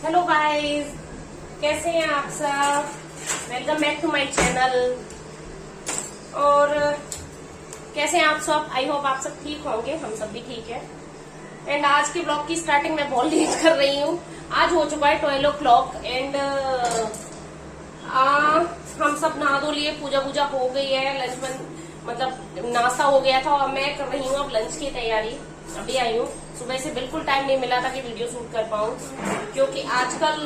Hello guys, कैसे हैं आप सब। Welcome back to my channel. और कैसे हैं आप सब। आई होप आप सब ठीक होंगे, हम सब भी ठीक है। एंड आज के ब्लॉग की स्टार्टिंग मैं बहुत लेट कर रही हूँ। आज हो चुका है 12 o'clock एंड हम सब नहा धो लिए, पूजा वूजा हो गई है, लंच मतलब नाश्ता हो गया था और मैं कर रही हूँ अब लंच की तैयारी। अभी आई हूँ, सुबह से बिल्कुल टाइम नहीं मिला था कि वीडियो शूट कर पाऊँ, क्योंकि आजकल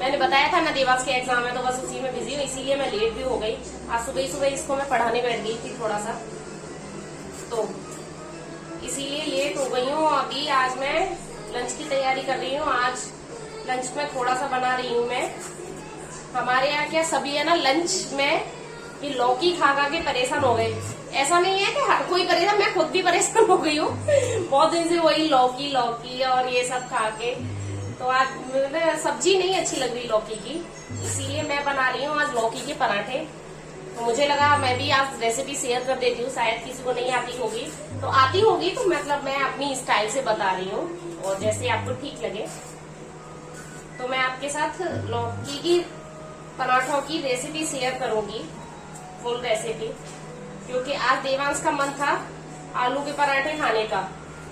मैंने बताया था ना देवास के एग्जाम है तो बस उसी में बिजी हूँ, इसीलिए मैं लेट भी हो गई। आज सुबह ही सुबह इसको मैं पढ़ाने बैठ गई थी थोड़ा सा, तो इसीलिए लेट हो गई हूँ। अभी आज मैं लंच की तैयारी कर रही हूँ। आज लंच में थोड़ा सा बना रही हूँ मैं। हमारे यहाँ क्या सभी है ना लंच में कि लौकी खा खा के परेशान हो गए। ऐसा नहीं है कि हर कोई परेशान, मैं खुद भी परेशान हो गई हूँ बहुत दिन से वही लौकी लौकी और ये सब खा के। तो आज मुझे सब्जी नहीं अच्छी लग रही लौकी की, इसीलिए मैं बना रही हूँ आज लौकी के पराठे। तो मुझे लगा मैं भी आज रेसिपी शेयर कर देती हूँ, शायद किसी को नहीं आती होगी, तो आती होगी तो मतलब मैं अपनी स्टाइल से बता रही हूँ और जैसे आपको ठीक लगे। तो मैं आपके साथ लौकी की पराठों की रेसिपी शेयर करूंगी, फुल रेसिपी, क्योंकि आज देवांश का मन था आलू के पराठे खाने का।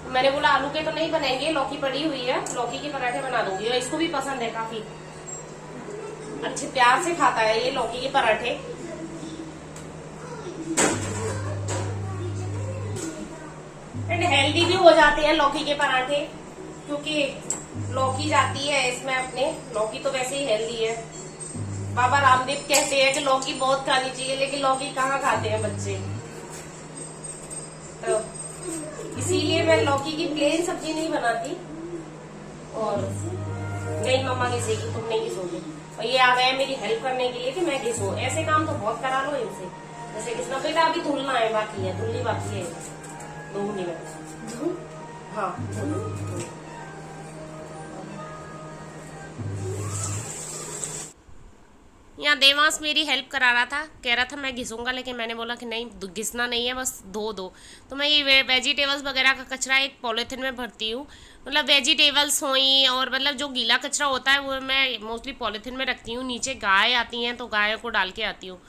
तो मैंने बोला आलू के तो नहीं बनेंगे, लौकी पड़ी हुई है, लौकी के पराठे बना दूंगी। और इसको भी पसंद है, काफी अच्छे प्यार से खाता है ये लौकी के पराठे। एंड हेल्दी भी हो जाते हैं लौकी के पराठे, क्योंकि लौकी जाती है इसमें अपने। लौकी तो वैसे ही हेल्दी है। बाबा रामदेव कहते हैं कि लौकी बहुत खानी चाहिए, लेकिन लौकी कहाँ खाते हैं बच्चे। तो इसीलिए मैं लौकी की प्लेन सब्जी नहीं बनाती। और नहीं मम्मा घिसेगी, तुम नहीं घिसोगे। और ये आ गए मेरी हेल्प करने के लिए कि मैं घिसू। ऐसे काम तो बहुत करा लो इनसे, जैसे घिसना। बेटा अभी धुलना है, बाकी है, धुलनी बाकी है। 2 मिनट। हाँ यहाँ देवांश मेरी हेल्प करा रहा था, कह रहा था मैं घिसूंगा, लेकिन मैंने बोला कि नहीं घिसना नहीं है, बस धो दो। तो मैं ये वेजिटेबल्स वगैरह का कचरा एक पॉलीथिन में भरती हूँ। मतलब वेजिटेबल्स हुई और मतलब जो गीला कचरा होता है वो मैं मोस्टली पॉलीथिन में रखती हूँ। नीचे गाय आती हैं तो गायों को डाल के आती हूँ,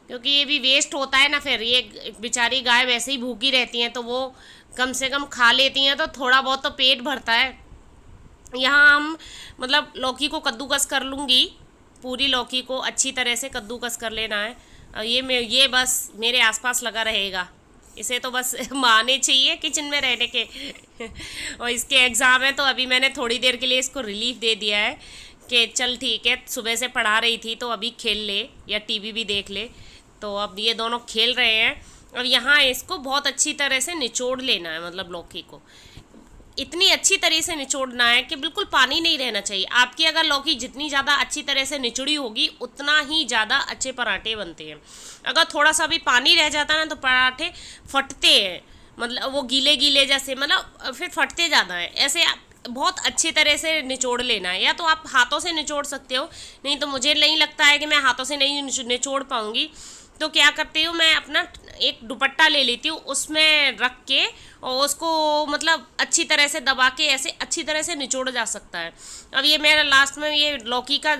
क्योंकि ये भी वेस्ट होता है ना। फिर ये बेचारी गाय वैसे ही भूखी रहती हैं, तो वो कम से कम खा लेती हैं तो थोड़ा बहुत तो पेट भरता है। यहाँ हम मतलब लौकी को कद्दूकस कर लूँगी, पूरी लौकी को अच्छी तरह से कद्दूकस कर लेना है। ये बस मेरे आसपास लगा रहेगा, इसे तो बस माने चाहिए किचन में रहने के और इसके एग्ज़ाम है तो अभी मैंने थोड़ी देर के लिए इसको रिलीफ दे दिया है कि चल ठीक है, सुबह से पढ़ा रही थी तो अभी खेल ले या टीवी भी देख ले। तो अब ये दोनों खेल रहे हैं। अब यहाँ इसको बहुत अच्छी तरह से निचोड़ लेना है, मतलब लौकी को इतनी अच्छी तरह से निचोड़ना है कि बिल्कुल पानी नहीं रहना चाहिए। आपकी अगर लौकी जितनी ज़्यादा अच्छी तरह से निचोड़ी होगी उतना ही ज़्यादा अच्छे पराठे बनते हैं। अगर थोड़ा सा भी पानी रह जाता है ना तो पराठे फटते हैं, मतलब वो गीले गीले जैसे, मतलब फिर फटते ज़्यादा है। ऐसे बहुत अच्छी तरह से निचोड़ लेना है, या तो आप हाथों से निचोड़ सकते हो, नहीं तो मुझे नहीं लगता है कि मैं हाथों से नहीं निचोड़ पाऊँगी। तो क्या करती हूँ मैं, अपना एक दुपट्टा ले लेती हूँ, उसमें रख के और उसको मतलब अच्छी तरह से दबा के ऐसे अच्छी तरह से निचोड़ जा सकता है। अब ये मेरा लास्ट में ये लौकी का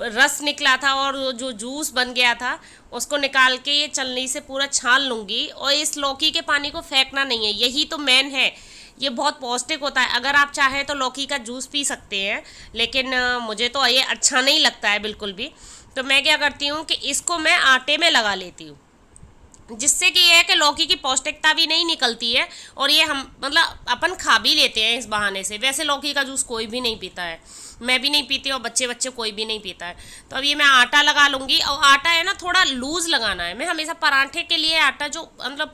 रस निकला था और जो जूस बन गया था उसको निकाल के ये छलनी से पूरा छान लूँगी। और इस लौकी के पानी को फेंकना नहीं है, यही तो मेन है। ये बहुत पौष्टिक होता है। अगर आप चाहें तो लौकी का जूस पी सकते हैं, लेकिन मुझे तो ये अच्छा नहीं लगता है बिल्कुल भी। तो मैं क्या करती हूँ कि इसको मैं आटे में लगा लेती हूँ, जिससे कि यह है कि लौकी की पौष्टिकता भी नहीं निकलती है और ये हम मतलब अपन खा भी लेते हैं इस बहाने से। वैसे लौकी का जूस कोई भी नहीं पीता है, मैं भी नहीं पीती और बच्चे कोई भी नहीं पीता है। तो अब ये मैं आटा लगा लूँगी, और आटा है ना थोड़ा लूज़ लगाना है। मैं हमेशा पराठे के लिए आटा जो मतलब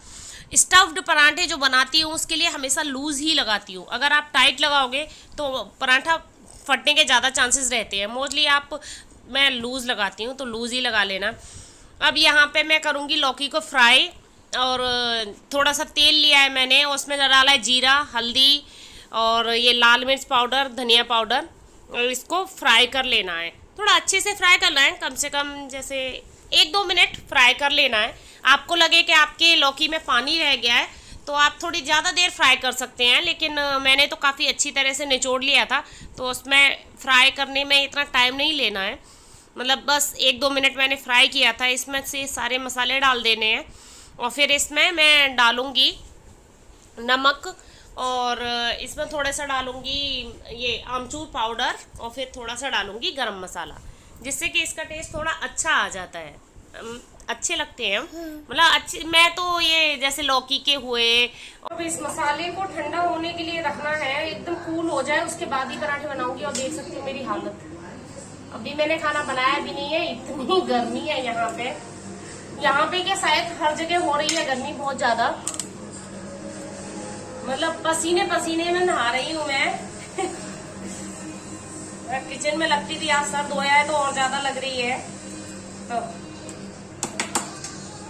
स्टफ्ड पराठे जो बनाती हूँ उसके लिए हमेशा लूज़ ही लगाती हूँ। अगर आप टाइट लगाओगे तो पराठा फटने के ज़्यादा चांसेस रहते हैं। मोस्टली मैं लूज़ लगाती हूँ, तो लूज़ ही लगा लेना। अब यहाँ पे मैं करूँगी लौकी को फ्राई, और थोड़ा सा तेल लिया है मैंने, उसमें डाला है जीरा, हल्दी और ये लाल मिर्च पाउडर, धनिया पाउडर, और इसको फ्राई कर लेना है। थोड़ा अच्छे से फ्राई करना है, कम से कम जैसे 1-2 मिनट फ्राई कर लेना है। आपको लगे कि आपके लौकी में पानी रह गया है तो आप थोड़ी ज़्यादा देर फ्राई कर सकते हैं, लेकिन मैंने तो काफ़ी अच्छी तरह से निचोड़ लिया था, तो उसमें फ्राई करने में इतना टाइम नहीं लेना है। मतलब बस 1-2 मिनट मैंने फ्राई किया था। इसमें से सारे मसाले डाल देने हैं और फिर इसमें मैं डालूँगी नमक, और इसमें थोड़ा सा डालूँगी ये आमचूर पाउडर, और फिर थोड़ा सा डालूँगी गरम मसाला, जिससे कि इसका टेस्ट थोड़ा अच्छा आ जाता है। अच्छे लगते हैं मतलब अच्छे। मैं तो ये जैसे लौकी के हुए। अब इस मसाले को ठंडा होने के लिए रखना है, एकदम कूल हो जाए उसके बाद ही पराठे बनाऊंगी। और देख सकते हो मेरी हालत, अभी मैंने खाना बनाया भी नहीं है, इतनी गर्मी है यहाँ पे। यहाँ पे क्या शायद हर जगह हो रही है गर्मी बहुत ज्यादा, मतलब पसीने पसीने में नहा रही हूँ मैं। किचन में लगती थी, आज सर धोया है तो और ज्यादा लग रही है। तो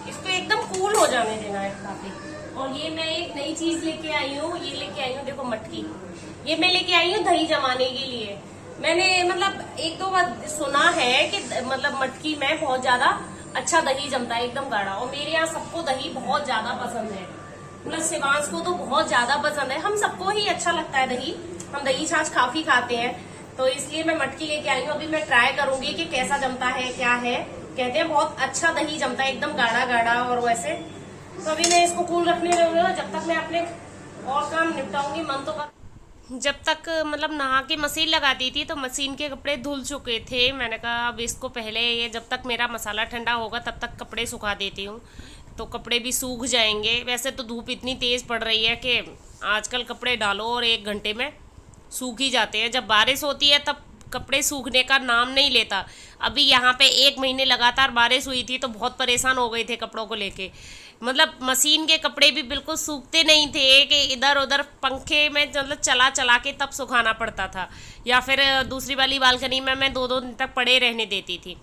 इसको एकदम कूल हो जाने देना है काफी। और ये मैं एक नई चीज लेके आई हूँ, ये लेके आई हूँ देखो मटकी। ये मैं लेके आई हूँ दही जमाने के लिए। मैंने मतलब 1-2 बार सुना है कि मतलब मटकी में बहुत ज्यादा अच्छा दही जमता है, एकदम गाढ़ा। और मेरे यहाँ सबको दही बहुत ज्यादा पसंद है, मतलब शिवांश को तो बहुत ज्यादा पसंद है। हम सबको ही अच्छा लगता है दही, हम दही छाछ काफी खाते हैं, तो इसलिए मैं मटकी लेके आई हूँ। अभी मैं ट्राई करूंगी कि कैसा जमता है, क्या है। कहते हैं बहुत अच्छा दही जमता है, एकदम गाढ़ा गाढ़ा और वैसे। तो अभी मैं इसको कूल रखने रहूंगी ना, जब तक मैं अपने और काम निपटाऊंगी। मन तो कर जब तक मतलब नहा के मशीन लगाती थी तो मशीन के कपड़े धुल चुके थे। मैंने कहा अब इसको पहले ये जब तक मेरा मसाला ठंडा होगा तब तक कपड़े सुखा देती हूँ, तो कपड़े भी सूख जाएंगे। वैसे तो धूप इतनी तेज़ पड़ रही है कि आजकल कपड़े डालो और 1 घंटे में सूख ही जाते हैं। जब बारिश होती है तब कपड़े सूखने का नाम नहीं लेता। अभी यहाँ पे 1 महीने लगातार बारिश हुई थी तो बहुत परेशान हो गए थे कपड़ों को लेके। मतलब मशीन के कपड़े भी बिल्कुल सूखते नहीं थे कि इधर उधर पंखे में मतलब चला चला के तब सुखाना पड़ता था, या फिर दूसरी वाली बालकनी में मैं 2-2 दिन तक पड़े रहने देती थी।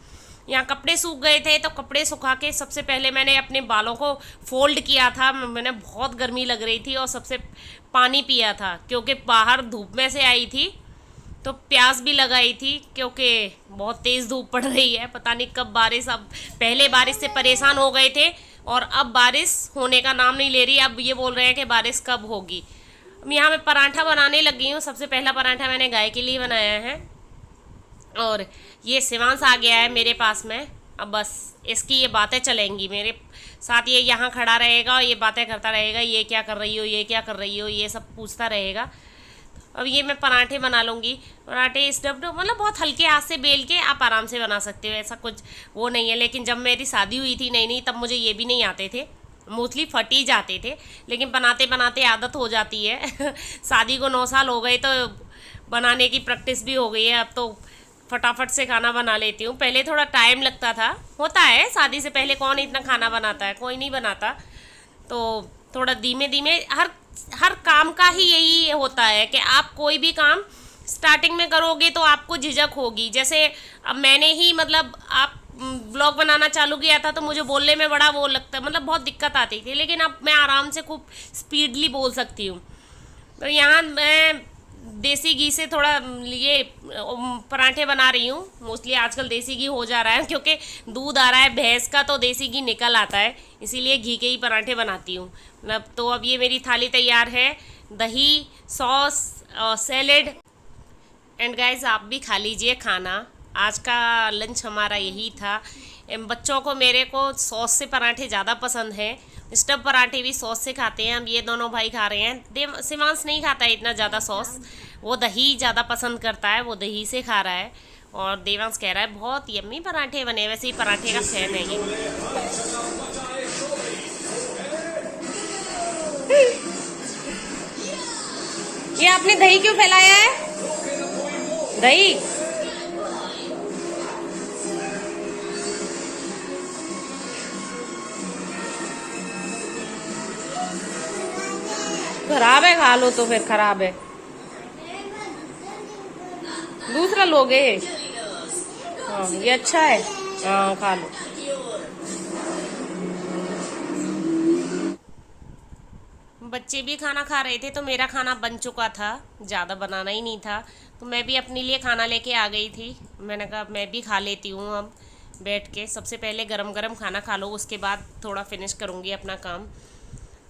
यहाँ कपड़े सूख गए थे तो कपड़े सुखा के सबसे पहले मैंने अपने बालों को फोल्ड किया था। मैंने बहुत गर्मी लग रही थी और सबसे पानी पिया था, क्योंकि बाहर धूप में से आई थी तो प्यास भी लगाई थी, क्योंकि बहुत तेज़ धूप पड़ रही है। पता नहीं कब बारिश, अब पहले बारिश से परेशान हो गए थे और अब बारिश होने का नाम नहीं ले रही। अब ये बोल रहे हैं कि बारिश कब होगी। अब यहाँ मैं पराठा बनाने लगी हूँ। सबसे पहला पराठा मैंने गाय के लिए बनाया है, और ये शिवांश आ गया है मेरे पास में। अब बस इसकी ये बातें चलेंगी मेरे साथ, ये यहाँ खड़ा रहेगा और ये बातें करता रहेगा, ये क्या कर रही हो, ये क्या कर रही हो, ये सब पूछता रहेगा। अब ये मैं पराठे बना लूँगी। पराठे स्टफ्ड मतलब बहुत हल्के हाथ से बेल के आप आराम से बना सकते हो, ऐसा कुछ वो नहीं है। लेकिन जब मेरी शादी हुई थी नई नई, तब मुझे ये भी नहीं आते थे, मोस्टली फट ही जाते थे। लेकिन बनाते बनाते आदत हो जाती है। शादी को 9 साल हो गए तो बनाने की प्रैक्टिस भी हो गई है। अब तो फटाफट से खाना बना लेती हूँ। पहले थोड़ा टाइम लगता था, होता है शादी से पहले कौन इतना खाना बनाता है, कोई नहीं बनाता। तो थोड़ा धीमे धीमे हर काम का ही यही होता है कि आप कोई भी काम स्टार्टिंग में करोगे तो आपको झिझक होगी। जैसे अब मैंने ही मतलब आप व्लॉग बनाना चालू किया था तो मुझे बोलने में बड़ा वो लगता है, मतलब बहुत दिक्कत आती थी। लेकिन अब मैं आराम से खूब स्पीडली बोल सकती हूँ। तो यहाँ मैं देसी घी से थोड़ा ये पराठे बना रही हूँ। मोस्टली आजकल देसी घी हो जा रहा है, क्योंकि दूध आ रहा है भैंस का तो देसी घी निकल आता है, इसीलिए घी के ही पराठे बनाती हूँ। मतलब तो अब ये मेरी थाली तैयार है, दही, सॉस और सैलेड। एंड गाइस आप भी खा लीजिए खाना। आज का लंच हमारा यही था। बच्चों को मेरे को सॉस से पराठे ज़्यादा पसंद है, स्टफ पराठे भी सॉस से खाते हैं। अब ये दोनों भाई खा रहे हैं। शिवांश नहीं खाता है इतना ज़्यादा सॉस, वो दही ज़्यादा पसंद करता है, वो दही से खा रहा है। और देवांश कह रहा है बहुत यम्मी पराठे बने। वैसे ही पराठे का फैन है ये आपने दही क्यों फैलाया है? दही खराब है, खा लो तो फिर खराब है, दूसरा लोगे। हाँ ये अच्छा है, हाँ खा लो। बच्चे भी खाना खा रहे थे तो मेरा खाना बन चुका था, ज़्यादा बनाना ही नहीं था। तो मैं भी अपने लिए खाना लेके आ गई थी। मैंने कहा मैं भी खा लेती हूँ अब बैठ के। सबसे पहले गरम गरम खाना खा लो, उसके बाद थोड़ा फिनिश करूँगी अपना काम।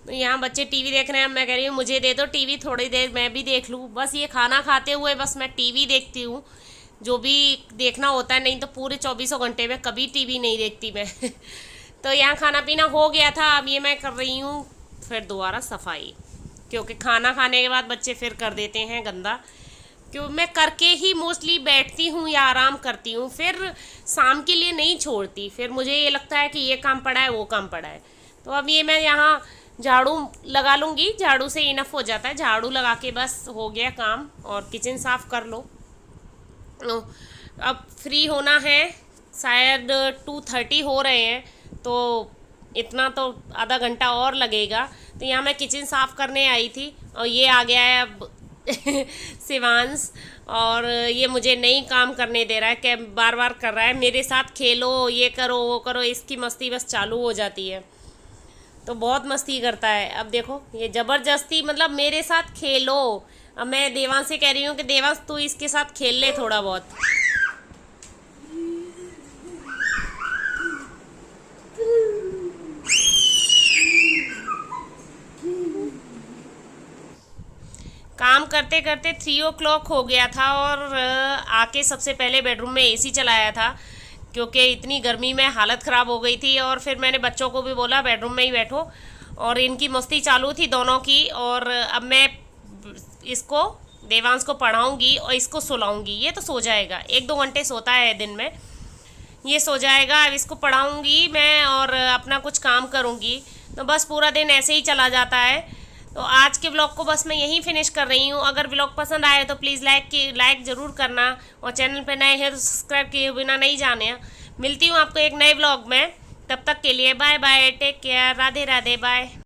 तो यहाँ बच्चे टीवी देख रहे हैं, मैं कह रही हूँ मुझे दे दो टीवी, थोड़ी देर मैं भी देख लूँ। बस ये खाना खाते हुए बस मैं टीवी देखती हूँ, जो भी देखना होता है, नहीं तो पूरे 24 घंटे में कभी टीवी नहीं देखती मैं। तो यहाँ खाना पीना हो गया था, अब ये मैं कर रही हूँ फिर दोबारा सफाई, क्योंकि खाना खाने के बाद बच्चे फिर कर देते हैं गंदा। क्यों मैं करके ही मोस्टली बैठती हूँ या आराम करती हूँ, फिर शाम के लिए नहीं छोड़ती, फिर मुझे ये लगता है कि ये काम पड़ा है वो काम पड़ा है। तो अब ये मैं यहाँ झाड़ू लगा लूँगी, झाड़ू से इनफ हो जाता है, झाड़ू लगा के बस हो गया काम, और किचन साफ़ कर लो। अब फ्री होना है, शायद 2:30 हो रहे हैं, तो इतना तो आधा घंटा और लगेगा। तो यहाँ मैं किचन साफ़ करने आई थी, और ये आ गया है अब शिवांश, और ये मुझे नहीं काम करने दे रहा है, कि बार बार कर रहा है मेरे साथ, खेलो ये करो वो करो, इसकी मस्ती बस चालू हो जाती है। तो बहुत मस्ती करता है। अब देखो ये ज़बरदस्ती मतलब मेरे साथ खेलो। अब मैं देवांश से कह रही हूँ कि देवांश तू इसके साथ खेल ले थोड़ा बहुत। काम करते करते 3 o'clock हो गया था, और आके सबसे पहले बेडरूम में एसी चलाया था, क्योंकि इतनी गर्मी में हालत ख़राब हो गई थी। और फिर मैंने बच्चों को भी बोला बेडरूम में ही बैठो, और इनकी मस्ती चालू थी दोनों की। और अब मैं इसको देवांश को पढ़ाऊँगी और इसको सुलाऊँगी। ये तो सो जाएगा, 1-2 घंटे सोता है दिन में, ये सो जाएगा। अब इसको पढ़ाऊँगी मैं और अपना कुछ काम करूँगी, तो बस पूरा दिन ऐसे ही चला जाता है। तो आज के ब्लॉग को बस मैं यहीं फिनिश कर रही हूँ। अगर ब्लॉग पसंद आए तो प्लीज़ लाइक ज़रूर करना, और चैनल पर नए हैं तो सब्सक्राइब किए बिना नहीं जाने। मिलती हूँ आपको एक नए ब्लॉग में, तब तक के लिए bye bye, take care, Radhe Radhe, bye.